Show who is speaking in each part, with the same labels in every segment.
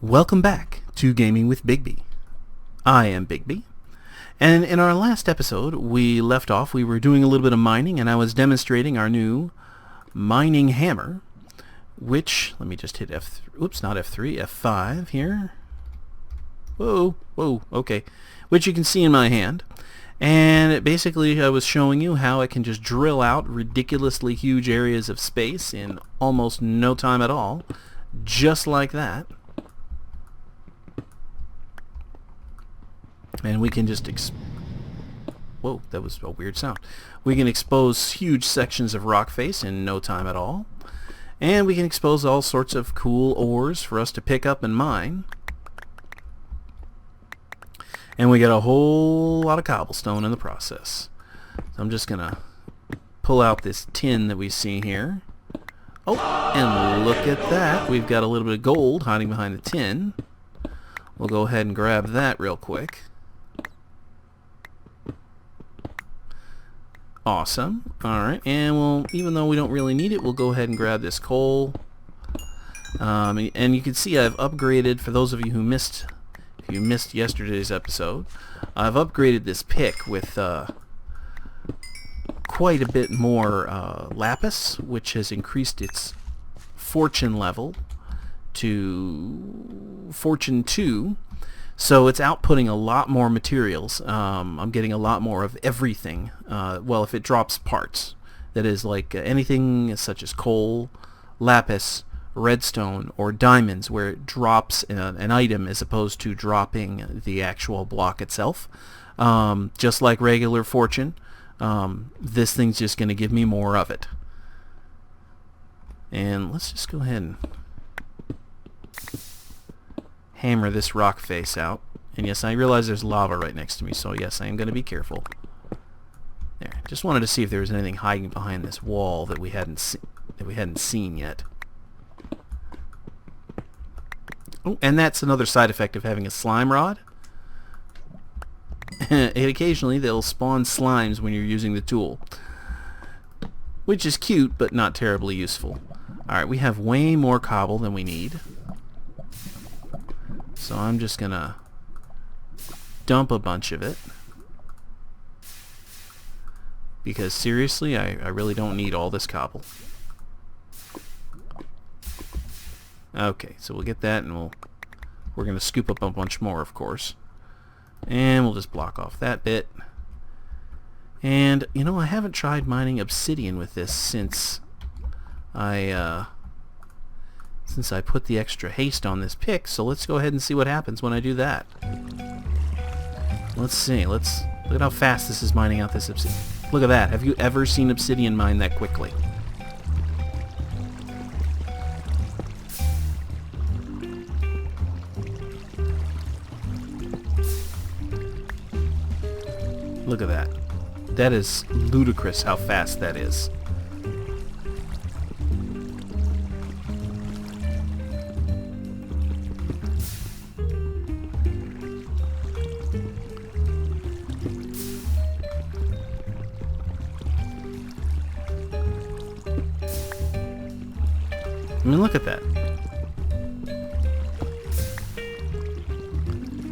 Speaker 1: Welcome back to Gaming with Bigby. I am Bigby, and in our last episode we left off, we were doing a little bit of mining, and I was demonstrating our new mining hammer, which, let me just hit F5 here. Whoa, okay. Which you can see in my hand. And basically I was showing you how I can just drill out ridiculously huge areas of space in almost no time at all, just like that. And we can just whoa, that was a weird sound. We can expose huge sections of rock face in no time at all. And we can expose all sorts of cool ores for us to pick up and mine. And we get a whole lot of cobblestone in the process. So I'm just going to pull out this tin that we see here. Oh, and look at that. We've got a little bit of gold hiding behind the tin. We'll go ahead and grab that real quick. Awesome. Alright, and we'll, even though we don't really need it, we'll go ahead and grab this coal. And you can see I've upgraded, for those of you who missed yesterday's episode, I've upgraded this pick with quite a bit more lapis, which has increased its fortune level to fortune 2. So it's outputting a lot more materials. I'm getting a lot more of everything. Well, if it drops parts, that is, like anything such as coal, lapis, redstone, or diamonds, where it drops an item as opposed to dropping the actual block itself. Just like regular fortune, this thing's just going to give me more of it. And let's just go ahead and hammer this rock face out. And yes, I realize there's lava right next to me, so yes, I am going to be careful. There. Just wanted to see if there was anything hiding behind this wall that we hadn't seen yet. Oh, and that's another side effect of having a slime rod. Occasionally they'll spawn slimes when you're using the tool, which is cute but not terribly useful. Alright, we have way more cobble than we need. So I'm just gonna dump a bunch of it, because seriously, I really don't need all this cobble. Okay, so we'll get that, and we're gonna scoop up a bunch more, of course. And we'll just block off that bit. And you know, I haven't tried mining obsidian with this since I put the extra haste on this pick, so let's go ahead and see what happens when I do that. Let's see, look at how fast this is mining out this obsidian. Look at that. Have you ever seen obsidian mine that quickly? Look at that. That is ludicrous how fast that is. I mean, look at that.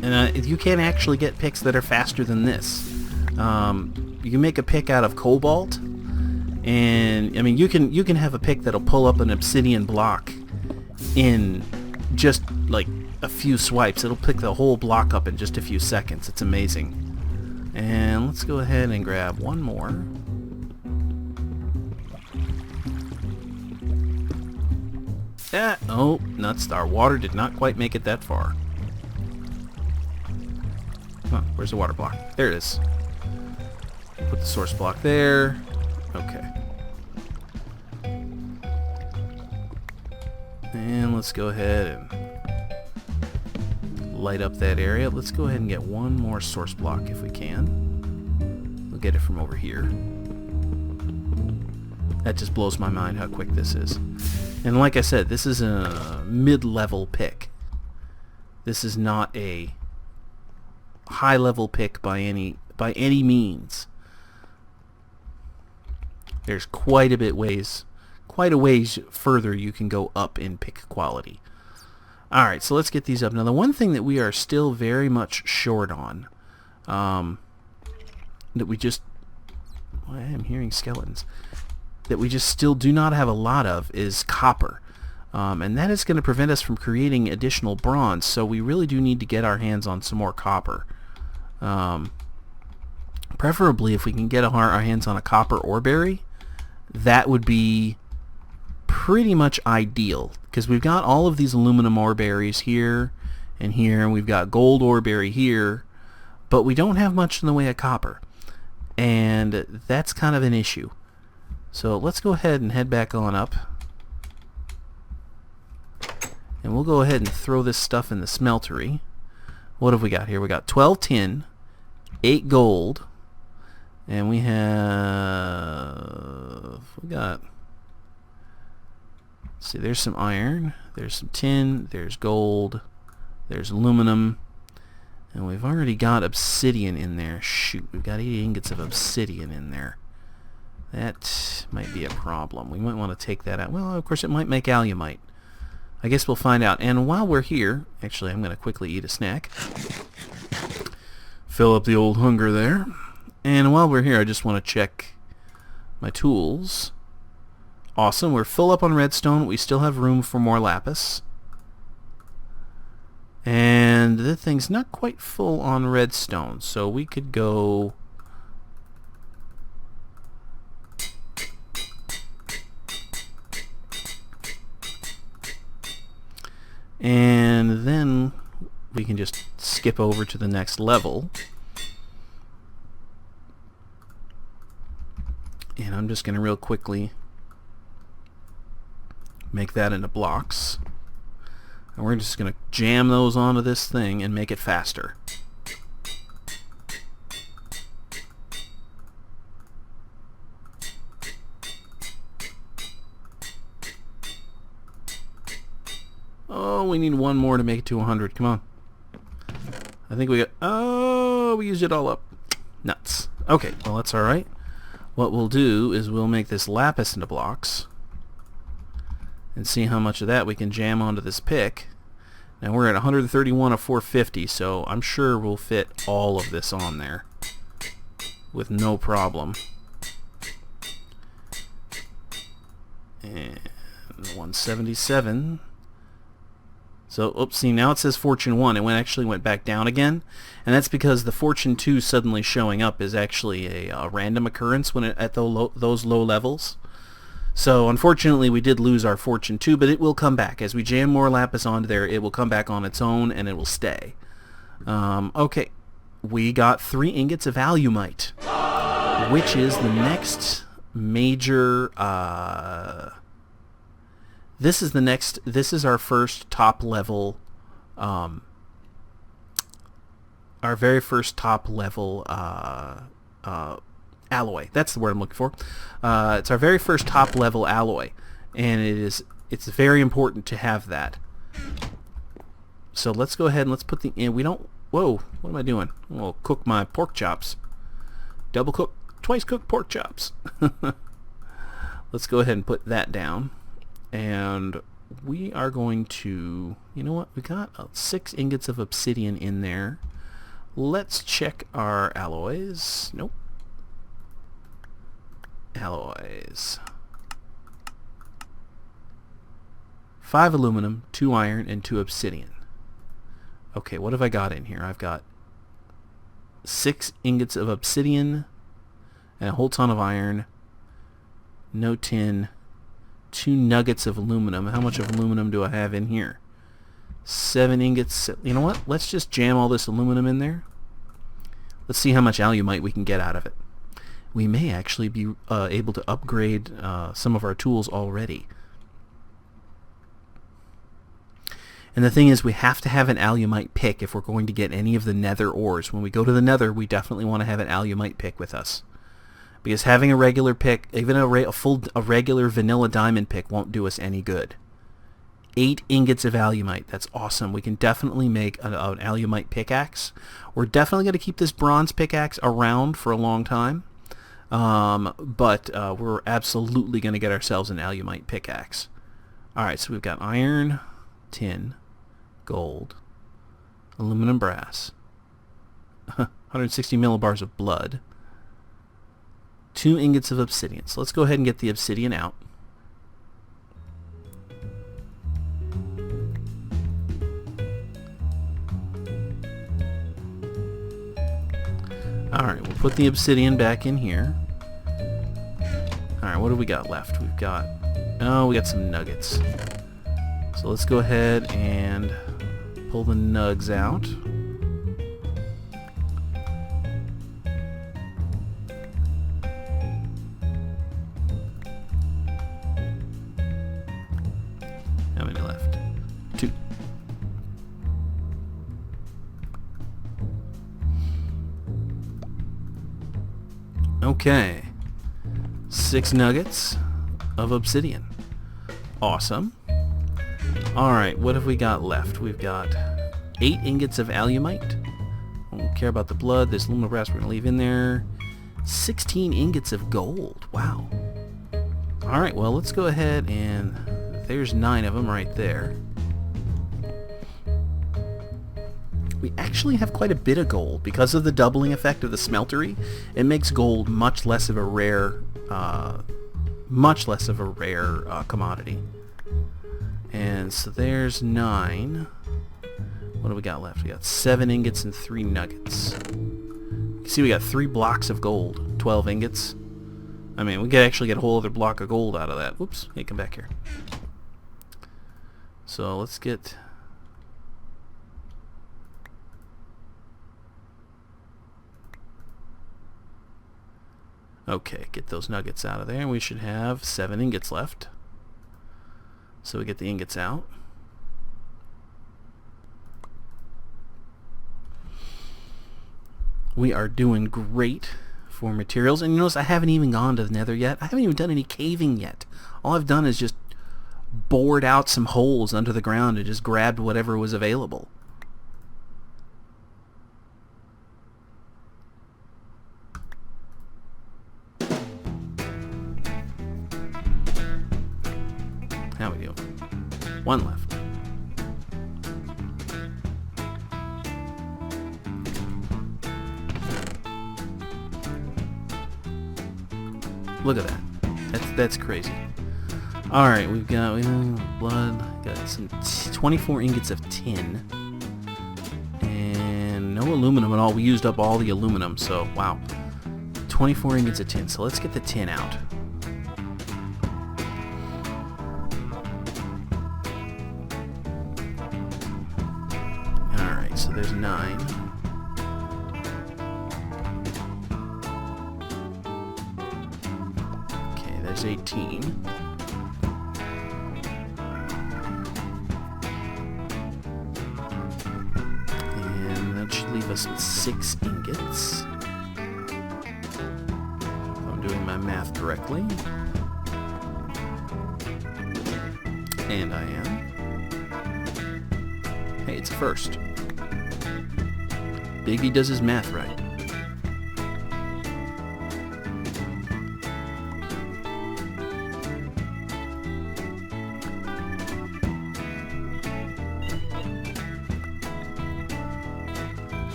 Speaker 1: And you can't actually get picks that are faster than this. You can make a pick out of cobalt, and I mean, you can have a pick that'll pull up an obsidian block in just like a few swipes. It'll pick the whole block up in just a few seconds. It's amazing. And let's go ahead and grab one more. Oh, nuts. Our water did not quite make it that far. Huh, where's the water block? There it is. Put the source block there. Okay. And let's go ahead and light up that area. Let's go ahead and get one more source block if we can. We'll get it from over here. That just blows my mind how quick this is. And like I said, this is a mid-level pick. This is not a high-level pick by any means. There's quite a ways further you can go up in pick quality. Alright, so let's get these up. Now, the one thing that we are still very much short on, that we just... Well, I am hearing skeletons. That we just still do not have a lot of is copper. And that is going to prevent us from creating additional bronze, so we really do need to get our hands on some more copper. Preferably, if we can get our hands on a copper ore berry, that would be pretty much ideal, because we've got all of these aluminum ore berries here and here, and we've got gold ore berry here, but we don't have much in the way of copper, and that's kind of an issue. So let's go ahead and head back on up, and we'll go ahead and throw this stuff in the smeltery. What have we got here? We got 12 tin, 8 gold, and we got, let's see, there's some iron, there's some tin, there's gold, there's aluminum, and we've already got obsidian in there. Shoot, we've got 80 ingots of obsidian in there. That might be a problem. We might want to take that out. Well, of course, it might make alumite. I guess we'll find out. And while we're here, actually, I'm going to quickly eat a snack. Fill up the old hunger there. And while we're here, I just want to check my tools. Awesome, we're full up on redstone. We still have room for more lapis. And this thing's not quite full on redstone, so we could go... And then we can just skip over to the next level. And I'm just going to real quickly make that into blocks. And we're just going to jam those onto this thing and make it faster. Oh, we need one more to make it to 100. Come on. I think we got... Oh, we used it all up. Nuts. Okay, well, that's alright. What we'll do is we'll make this lapis into blocks and see how much of that we can jam onto this pick. Now we're at 131 of 450, so I'm sure we'll fit all of this on there with no problem. And 177. So, oops, see, now it says Fortune 1. It actually went back down again. And that's because the Fortune 2 suddenly showing up is actually a random occurrence when at those low levels. So, unfortunately, we did lose our Fortune 2, but it will come back. As we jam more lapis onto there, it will come back on its own, and it will stay. Okay, we got 3 ingots of alumite, which is the next major... This is our first top level, our very first top level alloy. That's the word I'm looking for. It's our very first top level alloy, and it's very important to have that. So let's go ahead and let's put the in. We don't. Whoa! What am I doing? I'll cook my pork chops. Double cook, twice cooked pork chops. Let's go ahead and put that down. And we are going to, you know what, we got 6 ingots of obsidian in there. Let's check our alloys. Nope. Alloys. 5 aluminum, 2 iron, and 2 obsidian. Okay, what have I got in here? I've got 6 ingots of obsidian and a whole ton of iron, no tin, 2 nuggets of aluminum. How much of aluminum do I have in here? 7 ingots. You know what? Let's just jam all this aluminum in there. Let's see how much alumite we can get out of it. We may actually be able to upgrade some of our tools already. And the thing is, we have to have an alumite pick if we're going to get any of the nether ores. When we go to the nether, we definitely want to have an alumite pick with us. Because having a regular pick, even a regular vanilla diamond pick, won't do us any good. 8 ingots of alumite. That's awesome. We can definitely make an alumite pickaxe. We're definitely going to keep this bronze pickaxe around for a long time. But we're absolutely going to get ourselves an alumite pickaxe. Alright, so we've got iron, tin, gold, aluminum brass, 160 millibars of blood, 2 ingots of obsidian. So let's go ahead and get the obsidian out. Alright, we'll put the obsidian back in here. Alright, what do we got left? We've got... oh, we got some nuggets. So let's go ahead and pull the nugs out. How many left? 2. Okay. 6 nuggets of obsidian. Awesome. Alright, what have we got left? We've got 8 ingots of alumite. Don't care about the blood. This aluminum brass we're going to leave in there. 16 ingots of gold. Wow. Alright, well, let's go ahead and... there's 9 of them right there. We actually have quite a bit of gold. Because of the doubling effect of the smeltery, it makes gold much less of a rare commodity. And so there's 9. What do we got left? We got 7 ingots and 3 nuggets. You can see we got 3 blocks of gold, 12 ingots. I mean, we could actually get a whole other block of gold out of that. Whoops, hey, come back here. So let's get... okay, get those nuggets out of there, and we should have 7 ingots left. So we get the ingots out. We are doing great for materials, and you notice I haven't even gone to the nether yet. I haven't even done any caving yet. All I've done is just bored out some holes under the ground and just grabbed whatever was available. How we doing? 1 left. Look at that. That's crazy. All right, we've got blood. Got some 24 ingots of tin, and no aluminum at all. We used up all the aluminum, so wow. 24 ingots of tin. So let's get the tin out. So there's 9. Okay, there's 18. And that should leave us with 6 ingots. If I'm doing my math correctly. And I am. Hey, it's a first. Bigby does his math right.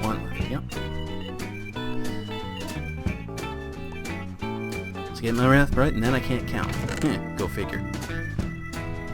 Speaker 1: One left, yep. Let's get my math right, and then I can't count. Go figure.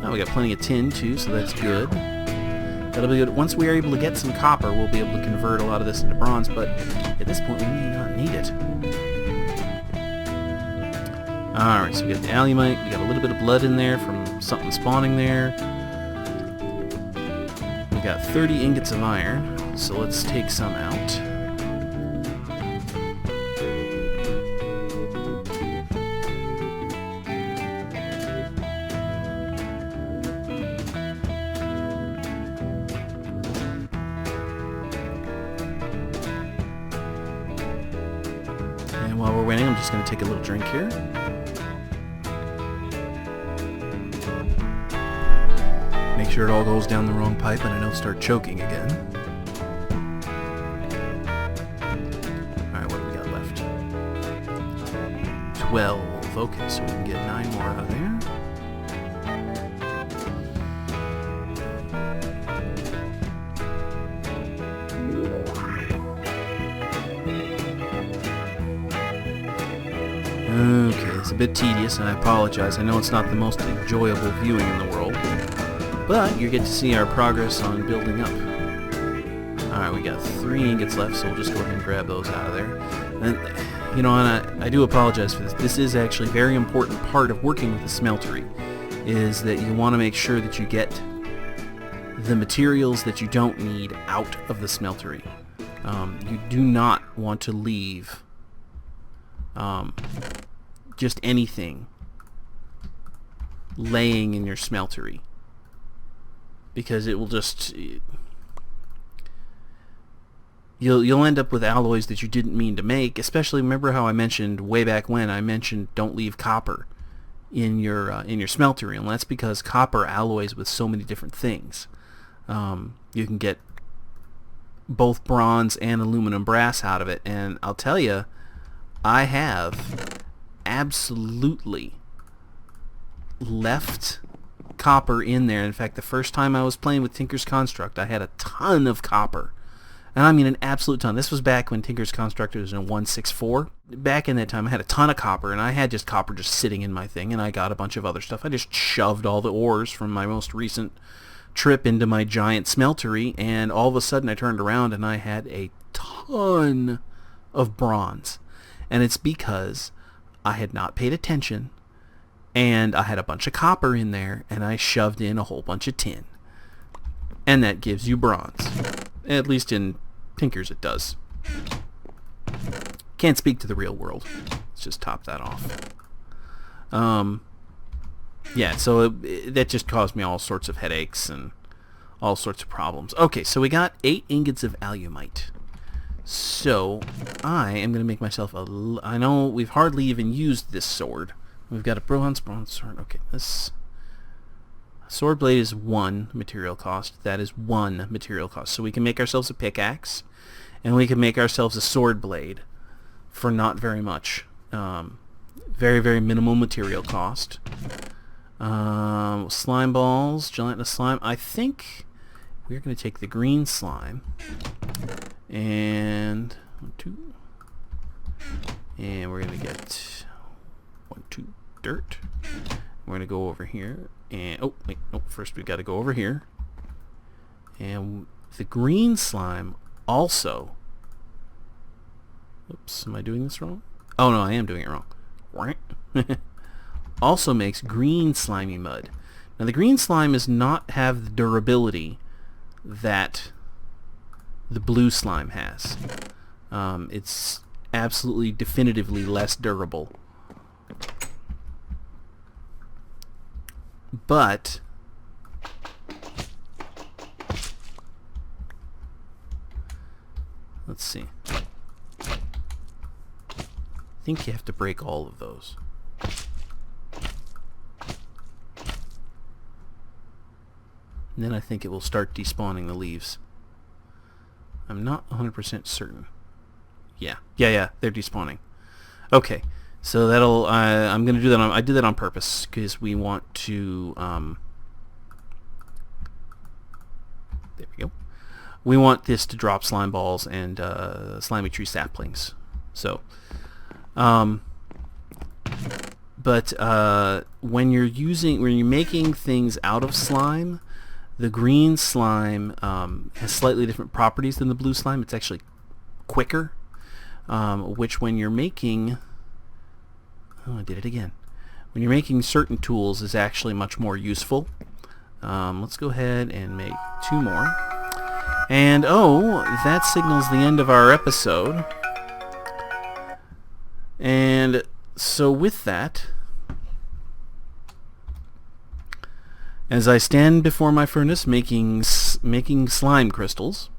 Speaker 1: Now we got plenty of tin too, so that's good. That'll be good. Once we are able to get some copper, we'll be able to convert a lot of this into bronze, but at this point we may not need it. Alright, so we got the alumite, we got a little bit of blood in there from something spawning there. We got 30 ingots of iron, so let's take some out. And while we're waiting, I'm just going to take a little drink here. Make sure it all goes down the wrong pipe and I don't start choking again. Alright, what do we got left? 12. Okay, so we can get 9 more out of there. It's a bit tedious, and I apologize. I know it's not the most enjoyable viewing in the world, but you get to see our progress on building up. Alright, we got 3 ingots left, so we'll just go ahead and grab those out of there. And, you know, and I do apologize for this. This is actually a very important part of working with the smeltery, is that you want to make sure that you get the materials that you don't need out of the smeltery. You do not want to leave just anything laying in your smeltery, because it will just... You'll end up with alloys that you didn't mean to make. Especially, remember how I mentioned way back when I mentioned don't leave copper in your smeltery, and that's because copper alloys with so many different things. You can get both bronze and aluminum brass out of it, and I'll tell you, I have absolutely left copper in there. In fact, the first time I was playing with Tinker's Construct, I had a ton of copper. And I mean an absolute ton. This was back when Tinker's Construct was in 1.6.4. Back in that time, I had a ton of copper, and I had just copper just sitting in my thing, and I got a bunch of other stuff. I just shoved all the ores from my most recent trip into my giant smeltery, and all of a sudden I turned around and I had a ton of bronze. And it's because I had not paid attention, and I had a bunch of copper in there, and I shoved in a whole bunch of tin. And that gives you bronze. At least in Tinker's it does. Can't speak to the real world. Let's just top that off. Yeah, so that just caused me all sorts of headaches and all sorts of problems. Okay, so we got 8 ingots of alumite. So I am going to make myself a... I know we've hardly even used this sword. We've got a bronze sword. Okay, this... Sword blade is 1 material cost. That is 1 material cost. So we can make ourselves a pickaxe, and we can make ourselves a sword blade for not very much. Very, very minimal material cost. Slime balls, gelatinous slime. I think we're going to take the green slime and 1, 2, and we're going to get 1, 2 dirt. We're going to go over here. And oh wait, no, first we've got to go over here. And the green slime also... Oops, am I doing this wrong? Oh no, I am doing it wrong. Also makes green slimy mud. Now the green slime does not have the durability that the blue slime has. It's absolutely definitively less durable. But let's see. I think you have to break all of those. And then I think it will start despawning the leaves. I'm not 100% certain. Yeah, they're despawning. Okay. So that'll, I'm going to do that I did that on purpose, because we want to, there we go. We want this to drop slime balls and slimy tree saplings. So, but when you're making things out of slime, the green slime has slightly different properties than the blue slime. It's actually quicker, which when you're making... Oh, I did it again. When you're making certain tools is actually much more useful. Let's go ahead and make 2 more. And oh, that signals the end of our episode. And so with that, as I stand before my furnace making slime crystals,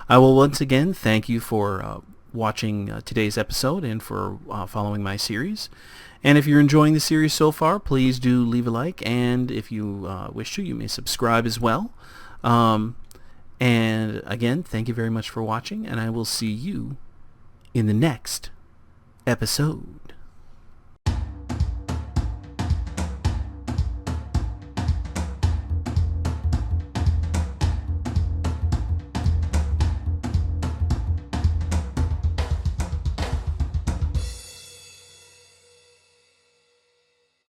Speaker 1: I will once again thank you for watching today's episode and for following my series. And if you're enjoying the series so far, please do leave a like, and if you wish to, you may subscribe as well. And again, thank you very much for watching, and I will see you in the next episode.